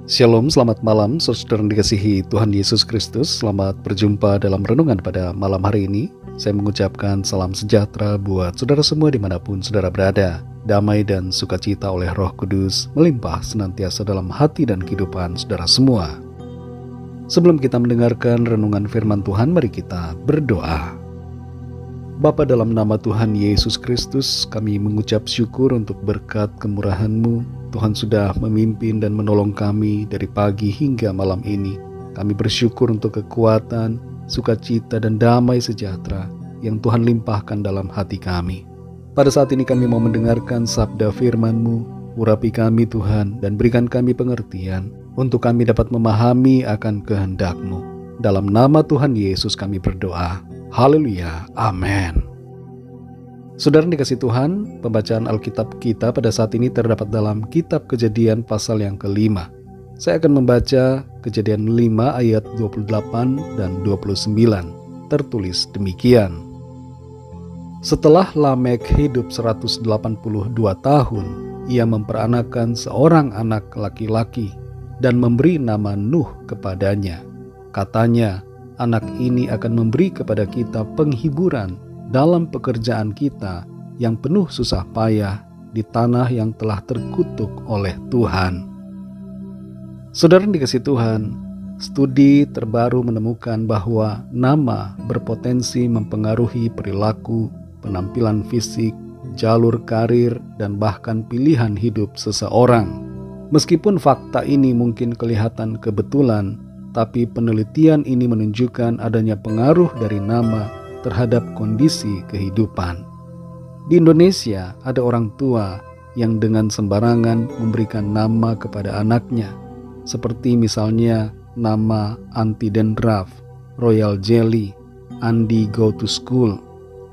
Shalom, selamat malam, saudara yang dikasihi Tuhan Yesus Kristus. Selamat berjumpa dalam renungan pada malam hari ini. Saya mengucapkan salam sejahtera buat saudara semua dimanapun saudara berada. Damai dan sukacita oleh Roh Kudus melimpah senantiasa dalam hati dan kehidupan saudara semua. Sebelum kita mendengarkan renungan firman Tuhan, mari kita berdoa. Bapa, dalam nama Tuhan Yesus Kristus, kami mengucap syukur untuk berkat kemurahan-Mu. Tuhan sudah memimpin dan menolong kami dari pagi hingga malam ini. Kami bersyukur untuk kekuatan, sukacita, dan damai sejahtera yang Tuhan limpahkan dalam hati kami. Pada saat ini kami mau mendengarkan sabda firman-Mu. Urapi kami Tuhan dan berikan kami pengertian untuk kami dapat memahami akan kehendak-Mu. Dalam nama Tuhan Yesus kami berdoa. Haleluya, amin. Saudara dikasih Tuhan, pembacaan Alkitab kita pada saat ini terdapat dalam kitab Kejadian pasal yang ke-5. Saya akan membaca Kejadian 5 ayat 28 dan 29. Tertulis demikian. Setelah Lamek hidup 182 tahun, ia memperanakan seorang anak laki-laki dan memberi nama Nuh kepadanya. Katanya, anak ini akan memberi kepada kita penghiburan dalam pekerjaan kita yang penuh susah payah di tanah yang telah terkutuk oleh Tuhan. Saudara yang dikasihi Tuhan, studi terbaru menemukan bahwa nama berpotensi mempengaruhi perilaku, penampilan fisik, jalur karir, dan bahkan pilihan hidup seseorang. Meskipun fakta ini mungkin kelihatan kebetulan, tapi penelitian ini menunjukkan adanya pengaruh dari nama terhadap kondisi kehidupan. Di Indonesia ada orang tua yang dengan sembarangan memberikan nama kepada anaknya, seperti misalnya nama Anti Dendraf, Royal Jelly, Andi Go to School,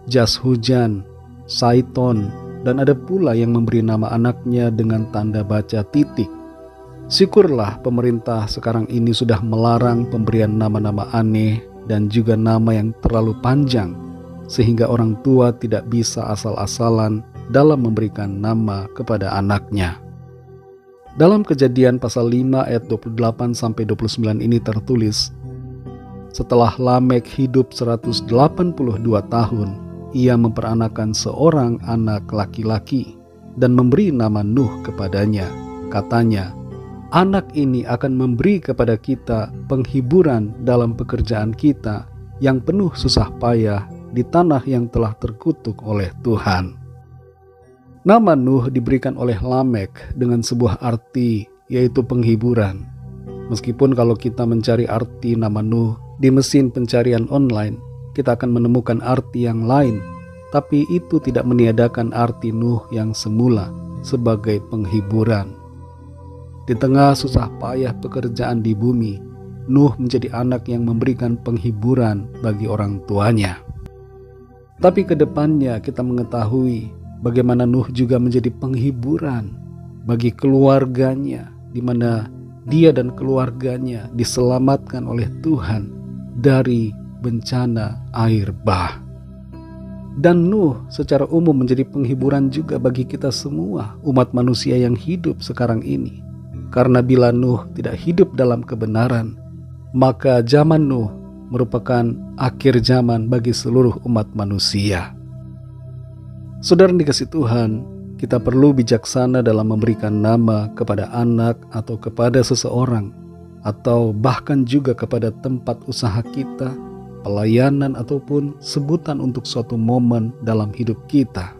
Jas Hujan, Saiton, dan ada pula yang memberi nama anaknya dengan tanda baca titik. Syukurlah pemerintah sekarang ini sudah melarang pemberian nama-nama aneh dan juga nama yang terlalu panjang, sehingga orang tua tidak bisa asal-asalan dalam memberikan nama kepada anaknya. Dalam Kejadian pasal 5 ayat 28-29 ini tertulis, setelah Lamek hidup 182 tahun, ia memperanakan seorang anak laki-laki dan memberi nama Nuh kepadanya. Katanya, anak ini akan memberi kepada kita penghiburan dalam pekerjaan kita yang penuh susah payah di tanah yang telah terkutuk oleh Tuhan. Nama Nuh diberikan oleh Lamek dengan sebuah arti, yaitu penghiburan. Meskipun kalau kita mencari arti nama Nuh di mesin pencarian online, kita akan menemukan arti yang lain, tapi itu tidak meniadakan arti Nuh yang semula sebagai penghiburan. Di tengah susah payah pekerjaan di bumi, Nuh menjadi anak yang memberikan penghiburan bagi orang tuanya. Tapi ke depannya kita mengetahui bagaimana Nuh juga menjadi penghiburan bagi keluarganya, di mana dia dan keluarganya diselamatkan oleh Tuhan dari bencana air bah. Dan Nuh secara umum menjadi penghiburan juga bagi kita semua, umat manusia yang hidup sekarang ini. Karena bila Nuh tidak hidup dalam kebenaran, maka zaman Nuh merupakan akhir zaman bagi seluruh umat manusia. Saudara yang dikasihi Tuhan, kita perlu bijaksana dalam memberikan nama kepada anak atau kepada seseorang, atau bahkan juga kepada tempat usaha kita, pelayanan ataupun sebutan untuk suatu momen dalam hidup kita.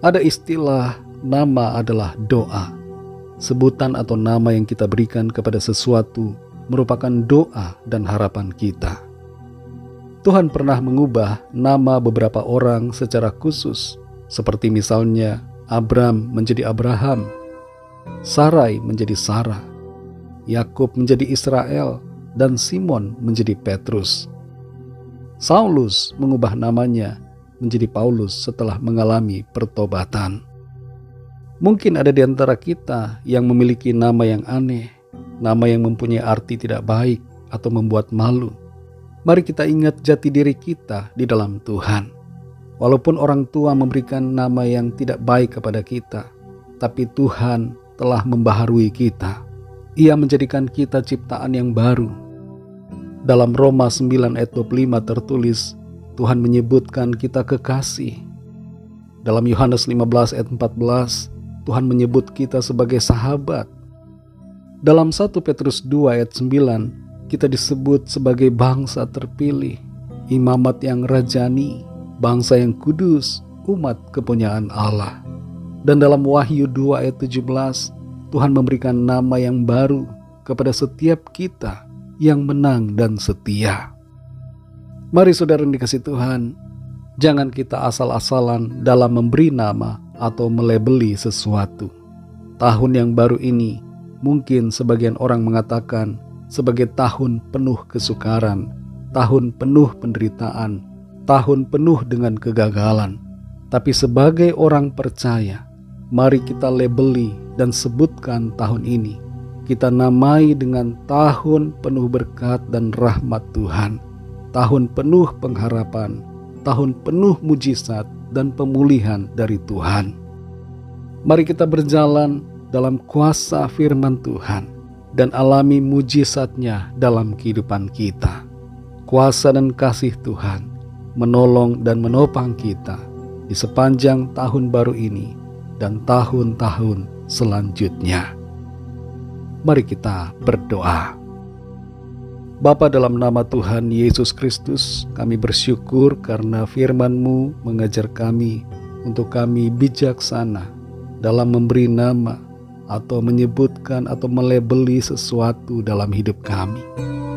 Ada istilah nama adalah doa. Sebutan atau nama yang kita berikan kepada sesuatu merupakan doa dan harapan kita. Tuhan pernah mengubah nama beberapa orang secara khusus, seperti misalnya Abram menjadi Abraham, Sarai menjadi Sarah, Yakub menjadi Israel, dan Simon menjadi Petrus. Saulus mengubah namanya menjadi Paulus setelah mengalami pertobatan. Mungkin ada di antara kita yang memiliki nama yang aneh, nama yang mempunyai arti tidak baik atau membuat malu. Mari kita ingat jati diri kita di dalam Tuhan. Walaupun orang tua memberikan nama yang tidak baik kepada kita, tapi Tuhan telah membaharui kita. Ia menjadikan kita ciptaan yang baru. Dalam Roma 9 ayat 25 tertulis, Tuhan menyebutkan kita kekasih. Dalam Yohanes 15 ayat 14, Tuhan menyebut kita sebagai sahabat. Dalam 1 Petrus 2 ayat 9, kita disebut sebagai bangsa terpilih, imamat yang rajani, bangsa yang kudus, umat kepunyaan Allah. Dan dalam Wahyu 2 ayat 17, Tuhan memberikan nama yang baru kepada setiap kita yang menang dan setia. Mari saudara yang dikasihi Tuhan, jangan kita asal-asalan dalam memberi nama atau melabeli sesuatu. Tahun yang baru ini mungkin sebagian orang mengatakan sebagai tahun penuh kesukaran, tahun penuh penderitaan, tahun penuh dengan kegagalan. Tapi sebagai orang percaya, mari kita labeli dan sebutkan tahun ini. Kita namai dengan tahun penuh berkat dan rahmat Tuhan, tahun penuh pengharapan, tahun penuh mujizat dan pemulihan dari Tuhan. Mari kita berjalan dalam kuasa firman Tuhan dan alami mujizatnya dalam kehidupan kita. Kuasa dan kasih Tuhan menolong dan menopang kita di sepanjang tahun baru ini dan tahun-tahun selanjutnya. Mari kita berdoa. Bapa, dalam nama Tuhan Yesus Kristus, kami bersyukur karena firman-Mu mengajar kami untuk kami bijaksana dalam memberi nama atau menyebutkan atau melabeli sesuatu dalam hidup kami.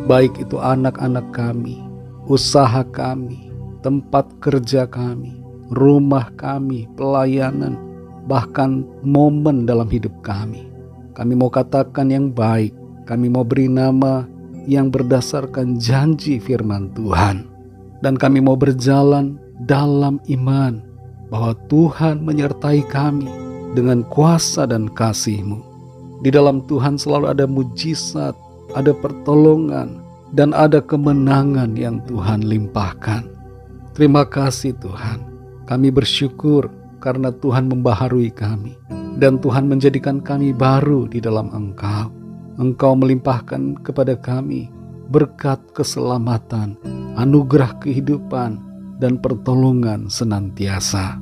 Baik itu anak-anak kami, usaha kami, tempat kerja kami, rumah kami, pelayanan, bahkan momen dalam hidup kami. Kami mau katakan yang baik, kami mau beri nama yang berdasarkan janji firman Tuhan. Dan kami mau berjalan dalam iman bahwa Tuhan menyertai kami dengan kuasa dan kasih-Mu. Di dalam Tuhan selalu ada mujizat, ada pertolongan, dan ada kemenangan yang Tuhan limpahkan. Terima kasih Tuhan. Kami bersyukur karena Tuhan membaharui kami, dan Tuhan menjadikan kami baru di dalam Engkau. Engkau melimpahkan kepada kami berkat keselamatan, anugerah kehidupan, dan pertolongan senantiasa.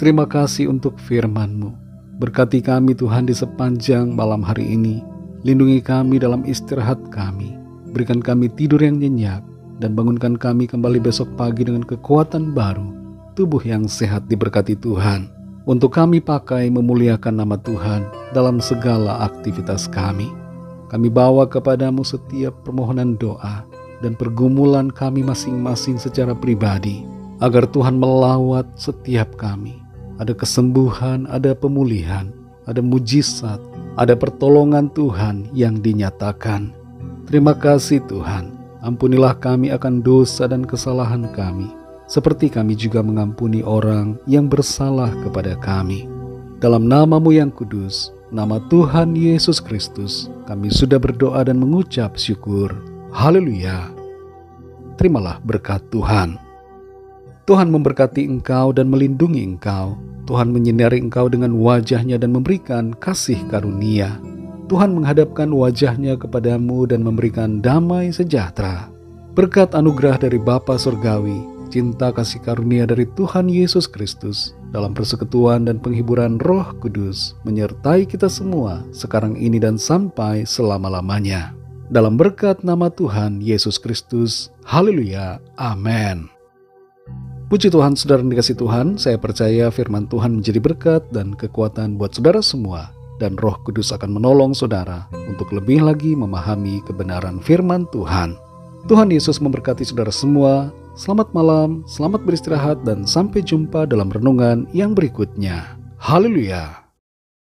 Terima kasih untuk firman-Mu. Berkati kami Tuhan di sepanjang malam hari ini. Lindungi kami dalam istirahat kami. Berikan kami tidur yang nyenyak, dan bangunkan kami kembali besok pagi dengan kekuatan baru. Tubuh yang sehat diberkati Tuhan. Untuk kami pakai memuliakan nama Tuhan dalam segala aktivitas kami. Kami bawa kepadamu setiap permohonan doa dan pergumulan kami masing-masing secara pribadi, agar Tuhan melawat setiap kami. Ada kesembuhan, ada pemulihan, ada mujizat, ada pertolongan Tuhan yang dinyatakan. Terima kasih Tuhan. Ampunilah kami akan dosa dan kesalahan kami, seperti kami juga mengampuni orang yang bersalah kepada kami. Dalam nama-Mu yang kudus, nama Tuhan Yesus Kristus, kami sudah berdoa dan mengucap syukur. Haleluya. Terimalah berkat Tuhan. Tuhan memberkati engkau dan melindungi engkau. Tuhan menyinari engkau dengan wajah-Nya dan memberikan kasih karunia. Tuhan menghadapkan wajah-Nya kepadamu dan memberikan damai sejahtera. Berkat anugerah dari Bapa Surgawi, cinta kasih karunia dari Tuhan Yesus Kristus, dalam persekutuan dan penghiburan Roh Kudus, menyertai kita semua sekarang ini dan sampai selama-lamanya. Dalam berkat nama Tuhan Yesus Kristus. Haleluya. Amin. Puji Tuhan, saudara yang dikasihi Tuhan, saya percaya firman Tuhan menjadi berkat dan kekuatan buat saudara semua, dan Roh Kudus akan menolong saudara untuk lebih lagi memahami kebenaran firman Tuhan. Tuhan Yesus memberkati saudara semua. Selamat malam, selamat beristirahat, dan sampai jumpa dalam renungan yang berikutnya. Haleluya.